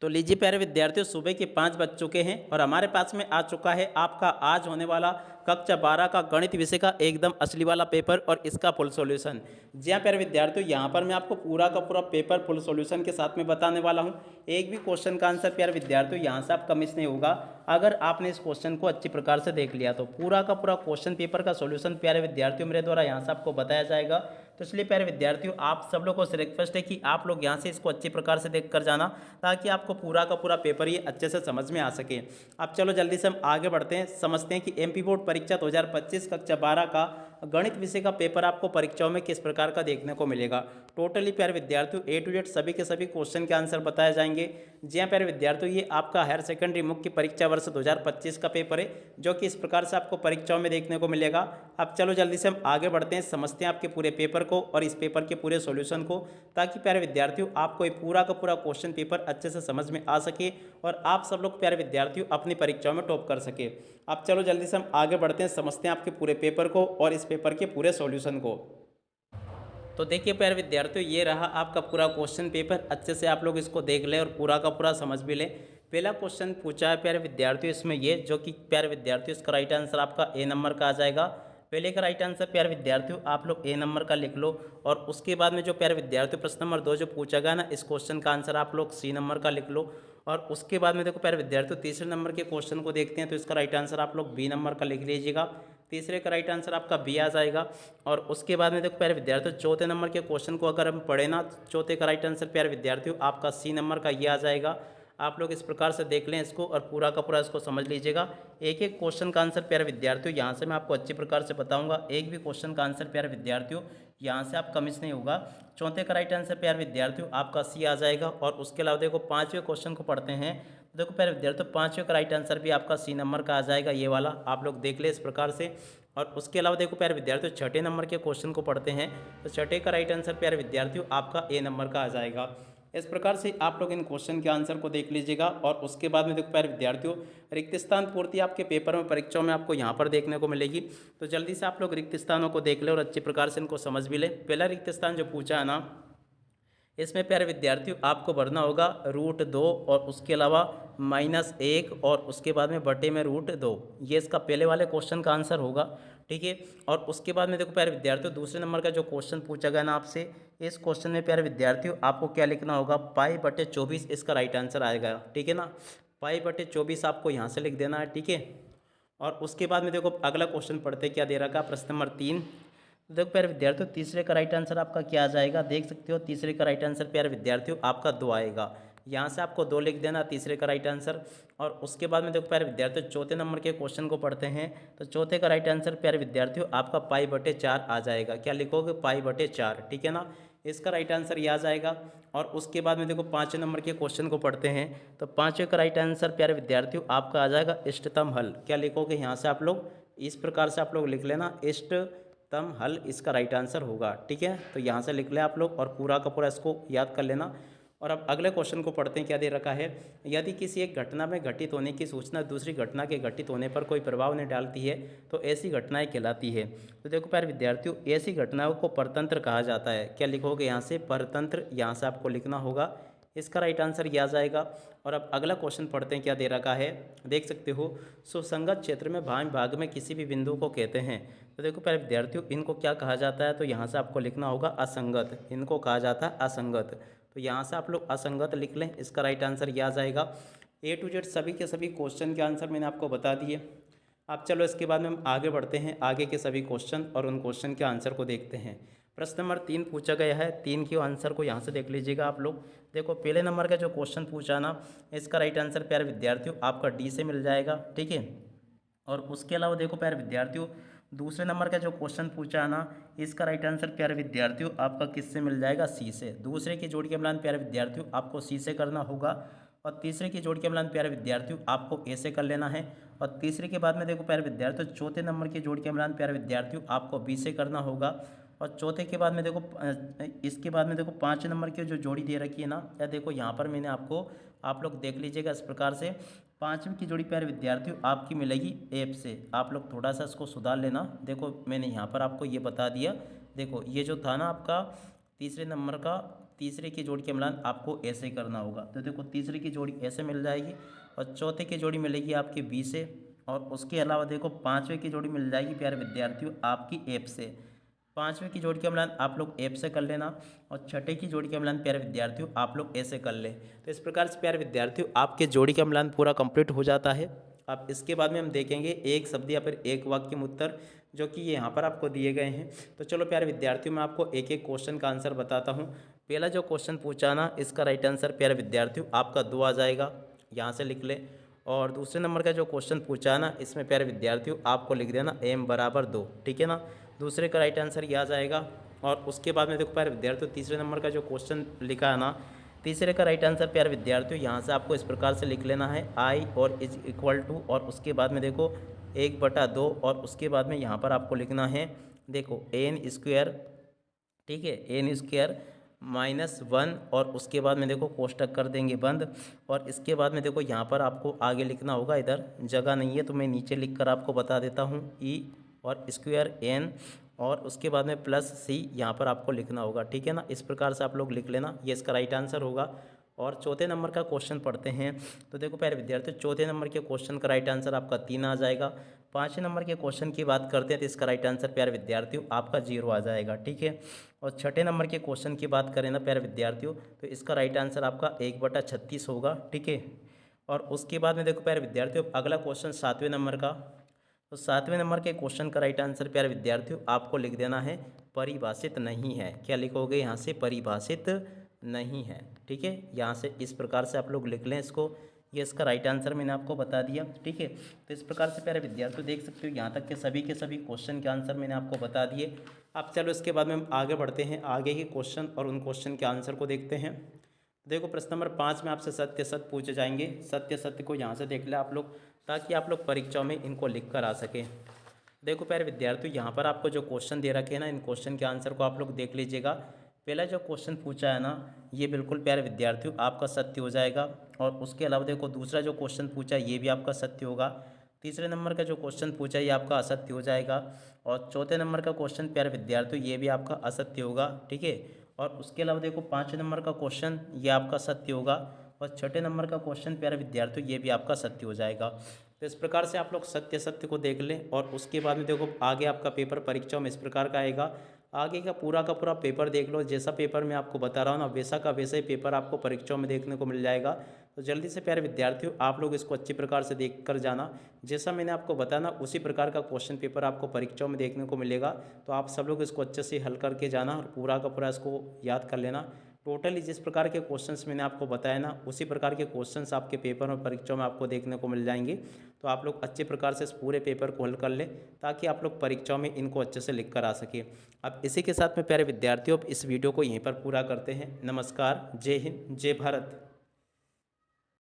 तो लीजिए प्यारे विद्यार्थियों, सुबह के 5 बज चुके हैं और हमारे पास में आ चुका है आपका आज होने वाला कक्षा 12 का गणित विषय का एकदम असली वाला पेपर और इसका फुल सॉल्यूशन। जी हाँ प्यारे विद्यार्थियों, यहाँ पर मैं आपको पूरा का पूरा पेपर फुल सॉल्यूशन के साथ में बताने वाला हूँ। एक भी क्वेश्चन का आंसर प्यारे विद्यार्थियों यहाँ से आपका मिस नहीं होगा अगर आपने इस क्वेश्चन को अच्छी प्रकार से देख लिया तो। पूरा का पूरा क्वेश्चन पेपर का सॉल्यूशन प्यारे विद्यार्थियों मेरे द्वारा यहाँ से आपको बताया जाएगा। तो इसलिए प्यारे विद्यार्थियों, आप सब लोगों को रिक्वेस्ट है कि आप लोग यहाँ से इसको अच्छी प्रकार से देख कर जाना, ताकि आपको पूरा का पूरा पेपर ये अच्छे से समझ में आ सके। अब चलो जल्दी से हम आगे बढ़ते हैं, समझते हैं कि एमपी बोर्ड परीक्षा 2025 कक्षा 12 का गणित विषय का पेपर आपको परीक्षाओं में किस प्रकार का देखने को मिलेगा। टोटली प्यारे विद्यार्थियों ए टू जेड सभी के सभी क्वेश्चन के आंसर बताए जाएंगे। जी हाँ प्यारे विद्यार्थियों, ये आपका हायर सेकेंडरी मुख्य परीक्षा वर्ष 2025 का पेपर है, जो कि इस प्रकार से आपको परीक्षाओं में देखने को मिलेगा। अब चलो जल्दी से हम आगे बढ़ते हैं, समझते हैं आपके पूरे पेपर को और इस पेपर के पूरे सॉल्यूशन को, ताकि प्यारे विद्यार्थियों आपको ये पूरा का पूरा क्वेश्चन पेपर अच्छे से समझ में आ सके और आप सब लोग प्यारे विद्यार्थियों अपनी परीक्षाओं में टॉप कर सके। अब चलो जल्दी से हम आगे बढ़ते हैं, समझते हैं आपके पूरे पेपर को और इस पेपर के पूरे सॉल्यूशन को। तो देखिए प्यारे विद्यार्थियों, ये रहा आपका पूरा क्वेश्चन पेपर। अच्छे से आप लोग इसको देख लें और पूरा का पूरा समझ भी लें। पहला क्वेश्चन पूछा है प्यारे विद्यार्थियों इसमें ये, जो कि प्यारे विद्यार्थियों इसका राइट आंसर आपका ए नंबर का आ जाएगा। पहले का राइट आंसर प्यारे विद्यार्थियों आप लोग ए नंबर का लिख लो, और उसके बाद में जो प्यारे विद्यार्थियों प्रश्न नंबर 2 जो पूछा गया ना, इस क्वेश्चन का आंसर आप लोग सी नंबर का लिख लो। और उसके बाद में देखो प्यारे विद्यार्थियों तीसरे नंबर के क्वेश्चन को देखते हैं, तो इसका राइट आंसर आप लोग बी नंबर का लिख लीजिएगा। तीसरे का राइट आंसर आपका बी आ जाएगा। और उसके बाद में देखो प्यारे विद्यार्थियों चौथे नंबर के क्वेश्चन को अगर हम पढ़े ना, चौथे का राइट आंसर प्यारे विद्यार्थियों आपका सी नंबर का ये आ जाएगा। आप लोग इस प्रकार से देख लें इसको और पूरा का पूरा इसको समझ लीजिएगा। एक एक क्वेश्चन का आंसर प्यारे विद्यार्थियों यहाँ से मैं आपको अच्छी प्रकार से बताऊंगा। एक भी क्वेश्चन का आंसर प्यारे विद्यार्थियों यहाँ से आपका मिस नहीं होगा। चौथे का राइट आंसर प्यारे विद्यार्थियों आपका सी आ जाएगा। और उसके अलावा देखो पाँचवें क्वेश्चन को पढ़ते हैं, तो देखो प्यारे विद्यार्थियों पाँचवें का राइट आंसर भी आपका सी नंबर का आ जाएगा, ये वाला आप लोग देख ले इस प्रकार से। और उसके अलावा देखो प्यारे विद्यार्थियों छठे नंबर के क्वेश्चन को पढ़ते हैं, तो छठे का राइट आंसर प्यारे विद्यार्थियों आपका ए नंबर का आ जाएगा। इस प्रकार से आप लोग इन क्वेश्चन के आंसर को देख लीजिएगा। और उसके बाद में देखो प्यारे विद्यार्थियों रिक्त स्थान पूर्ति आपके पेपर में परीक्षाओं में आपको यहाँ पर देखने को मिलेगी। तो जल्दी से आप लोग रिक्त स्थानों को देख लें और अच्छी प्रकार से इनको समझ भी लें। पहला रिक्त स्थान जो पूछा है ना, इसमें प्यारे विद्यार्थियों आपको भरना होगा √2 और उसके अलावा -1 और उसके बाद में बटे में √2। ये इसका पहले वाले क्वेश्चन का आंसर होगा, ठीक है। और उसके बाद में देखो प्यारे विद्यार्थियों दूसरे नंबर का जो क्वेश्चन पूछा गया ना आपसे, इस क्वेश्चन में प्यारे विद्यार्थियों आपको क्या लिखना होगा, π/24 इसका राइट आंसर आएगा, ठीक है ना। π/24 आपको यहाँ से लिख देना है, ठीक है। और उसके बाद में देखो अगला क्वेश्चन पढ़ते क्या दे रखा, प्रश्न नंबर 3। देखो प्यारे विद्यार्थियों तीसरे का राइट आंसर आपका क्या आ जाएगा, देख सकते हो तीसरे का राइट आंसर प्यारे विद्यार्थियों आपका 2 आएगा। यहाँ से आपको 2 लिख देना तीसरे का राइट आंसर। और उसके बाद में देखो प्यारे विद्यार्थियों चौथे नंबर के क्वेश्चन को पढ़ते हैं, तो चौथे का राइट आंसर प्यारे विद्यार्थियों आपका π/4 आ जाएगा। क्या लिखोगे, π/4, ठीक है ना। इसका राइट आंसर ये आ जाएगा। और उसके बाद में देखो पाँचवें नंबर के क्वेश्चन को पढ़ते हैं, तो पाँचवें का राइट आंसर प्यारे विद्यार्थियों आपका आ जाएगा इष्टतम हल। क्या लिखोगे, यहाँ से आप लोग इस प्रकार से आप लोग लिख लेना, इष्टतम हल इसका राइट आंसर होगा, ठीक है। तो यहाँ से लिख लें आप लोग और पूरा का पूरा इसको याद कर लेना। और अब अगले क्वेश्चन को पढ़ते हैं, क्या दे रखा है, यदि किसी एक घटना में घटित होने की सूचना दूसरी घटना के घटित होने पर कोई प्रभाव नहीं डालती है तो ऐसी घटनाएं कहलाती है। तो देखो प्यारे विद्यार्थियों ऐसी घटनाओं को परतंत्र कहा जाता है। क्या लिखोगे, यहाँ से परतंत्र यहाँ से आपको लिखना होगा, इसका राइट आंसर यह आ जाएगा। और अब अगला क्वेश्चन पढ़ते हैं, क्या दे रखा है, देख सकते हो, सुसंगत क्षेत्र में भाग में किसी भी बिंदु को कहते हैं। तो देखो प्यारे विद्यार्थियों इनको क्या कहा जाता है, तो यहाँ से आपको लिखना होगा असंगत, इनको कहा जाता है असंगत। तो यहाँ से आप लोग असंगत लिख लें, इसका राइट आंसर यह आ जाएगा। ए टू जेड सभी के सभी क्वेश्चन के आंसर मैंने आपको बता दिए। अब चलो इसके बाद में हम आगे बढ़ते हैं, आगे के सभी क्वेश्चन और उन क्वेश्चन के आंसर को देखते हैं। प्रश्न नंबर 3 पूछा गया है, 3 के आंसर को यहाँ से देख लीजिएगा आप लोग। देखो पहले नंबर का जो क्वेश्चन पूछा ना, इसका राइट आंसर प्यारे विद्यार्थियों आपका डी से मिल जाएगा, ठीक है। और उसके अलावा देखो प्यारे विद्यार्थियों दूसरे नंबर का जो क्वेश्चन पूछा है ना, इसका राइट आंसर प्यारे विद्यार्थियों आपका किससे मिल जाएगा, सी से। दूसरे की जोड़ के मिलान प्यारे विद्यार्थियों आपको सी से करना होगा। और तीसरे की जोड़ के मिलान प्यारे विद्यार्थियों आपको ए से कर लेना है। और तीसरे के बाद में देखो प्यारे विद्यार्थियों चौथे नंबर की जोड़ के मिलान प्यारे विद्यार्थियों आपको बी से करना होगा। और चौथे के बाद में देखो इसके बाद में देखो 5 नंबर की जो जोड़ी दे रखी है ना, या देखो यहाँ पर मैंने आपको, आप लोग देख लीजिएगा इस प्रकार से, 5वीं की जोड़ी प्यारे विद्यार्थियों आपकी मिलेगी एफ से। आप लोग थोड़ा सा इसको सुधार लेना। देखो मैंने यहाँ पर आपको ये बता दिया, देखो ये जो था ना आपका तीसरे नंबर का तीसरे की जोड़ी का मिलान आपको ऐसे करना होगा। तो देखो तीसरे की जोड़ी ऐसे मिल जाएगी और चौथे की जोड़ी मिलेगी आपकी बी से, और उसके अलावा देखो पाँचवें की जोड़ी मिल जाएगी प्यारे विद्यार्थियों आपकी एफ से। पाँचवें की जोड़ी का मिलान आप लोग एफ से कर लेना, और छठे की जोड़ी का मिलान प्यारे विद्यार्थियों आप लोग ऐसे कर लें। तो इस प्रकार से प्यारे विद्यार्थियों आपके जोड़ी का मिलान पूरा कंप्लीट हो जाता है। अब इसके बाद में हम देखेंगे एक शब्द या फिर एक वाक्य में उत्तर, जो कि यहाँ पर आपको दिए गए हैं। तो चलो प्यारे विद्यार्थियों मैं आपको एक एक क्वेश्चन का आंसर बताता हूँ। पहला जो क्वेश्चन पूछा ना, इसका राइट आंसर प्यारे विद्यार्थियों आपका 2 आ जाएगा, यहाँ से लिख ले। और दूसरे नंबर का जो क्वेश्चन पूछा है ना, इसमें प्यारे विद्यार्थियों आपको लिख देना m बराबर 2, ठीक है ना। दूसरे का राइट आंसर ये आ जाएगा। और उसके बाद में देखो प्यारे विद्यार्थियों तीसरे नंबर का जो क्वेश्चन लिखा है ना, तीसरे का राइट आंसर प्यारे विद्यार्थियों यहाँ से आपको इस प्रकार से लिख लेना है आई और इज इक्वल टू, और उसके बाद में देखो 1/2, और उसके बाद में यहाँ पर आपको लिखना है देखो एन स्क्वायर, ठीक है, एन स्क्वायर -1, और उसके बाद में देखो कोष्टक कर देंगे बंद। और इसके बाद में देखो यहाँ पर आपको आगे लिखना होगा, इधर जगह नहीं है तो मैं नीचे लिख कर आपको बता देता हूँ, ई और स्क्वायर एन, और उसके बाद में प्लस सी यहाँ पर आपको लिखना होगा, ठीक है ना। इस प्रकार से आप लोग लिख लेना, ये इसका राइट आंसर होगा। और चौथे नंबर का क्वेश्चन पढ़ते हैं। तो देखो प्यारे विद्यार्थियों चौथे नंबर के क्वेश्चन का राइट आंसर आपका 3 आ जाएगा। पाँचवें नंबर के क्वेश्चन की बात करते हैं तो इसका राइट आंसर प्यारे विद्यार्थियों आपका 0 आ जाएगा, ठीक है। और छठे नंबर के क्वेश्चन की बात करें ना प्यारे विद्यार्थियों, तो इसका राइट आंसर आपका 1/36 होगा, ठीक है। और उसके बाद में देखो प्यारे विद्यार्थियों अगला क्वेश्चन सातवें नंबर का। तो सातवें नंबर के क्वेश्चन का राइट आंसर प्यारे विद्यार्थियों आपको लिख देना है परिभाषित नहीं है। क्या लिखोगे यहाँ से? परिभाषित नहीं है, ठीक है। यहाँ से इस प्रकार से आप लोग लिख लें इसको, ये इसका राइट आंसर मैंने आपको बता दिया, ठीक है। तो इस प्रकार से प्यारे विद्यार्थियों देख सकते हो यहाँ तक के सभी क्वेश्चन के आंसर मैंने आपको बता दिए। अब चलो इसके बाद में हम आगे बढ़ते हैं, आगे के क्वेश्चन और उन क्वेश्चन के आंसर को देखते हैं। देखो प्रश्न नंबर 5 में आपसे सत्य सत्य पूछे जाएंगे। सत्य सत्य को यहाँ से देख ले आप लोग, ताकि आप लोग परीक्षाओं में इनको लिख कर आ सकें। देखो प्यारे विद्यार्थियों यहाँ पर आपको जो क्वेश्चन दे रखे हैं ना, इन क्वेश्चन के आंसर को आप लोग देख लीजिएगा। पहला जो क्वेश्चन पूछा है ना, ये बिल्कुल प्यारे विद्यार्थियों आपका सत्य हो जाएगा। और उसके अलावा देखो दूसरा जो क्वेश्चन पूछा है ये भी आपका सत्य होगा। तीसरे नंबर का जो क्वेश्चन पूछा है ये आपका असत्य हो जाएगा। और चौथे नंबर का क्वेश्चन प्यारे विद्यार्थियों ये भी आपका असत्य होगा, ठीक है। और उसके अलावा देखो पाँचवें नंबर का क्वेश्चन ये आपका सत्य होगा। और छठे नंबर का क्वेश्चन प्यारे विद्यार्थियों ये भी आपका सत्य हो जाएगा। तो इस प्रकार से आप लोग सत्य सत्य को देख लें। और उसके बाद में देखो आगे आपका पेपर परीक्षाओं में इस प्रकार का आएगा। आगे का पूरा पेपर देख लो, जैसा पेपर मैं आपको बता रहा हूँ ना, वैसा का वैसा ही पेपर आपको परीक्षाओं में देखने को मिल जाएगा। तो जल्दी से प्यारे विद्यार्थियों आप लोग इसको अच्छी प्रकार से देख कर जाना। जैसा मैंने आपको बताया ना, उसी प्रकार का क्वेश्चन पेपर आपको परीक्षाओं में देखने को मिलेगा। तो आप सब लोग इसको अच्छे से हल करके जाना और पूरा का पूरा इसको याद कर लेना। टोटली जिस प्रकार के क्वेश्चंस मैंने आपको बताया ना, उसी प्रकार के क्वेश्चंस आपके पेपर और परीक्षाओं में आपको देखने को मिल जाएंगे। तो आप लोग अच्छे प्रकार से इस पूरे पेपर को हल कर लें, ताकि आप लोग परीक्षाओं में इनको अच्छे से लिख कर आ सके। अब इसी के साथ में प्यारे विद्यार्थियों इस वीडियो को यहीं पर पूरा करते हैं। नमस्कार, जय हिंद, जय भारत।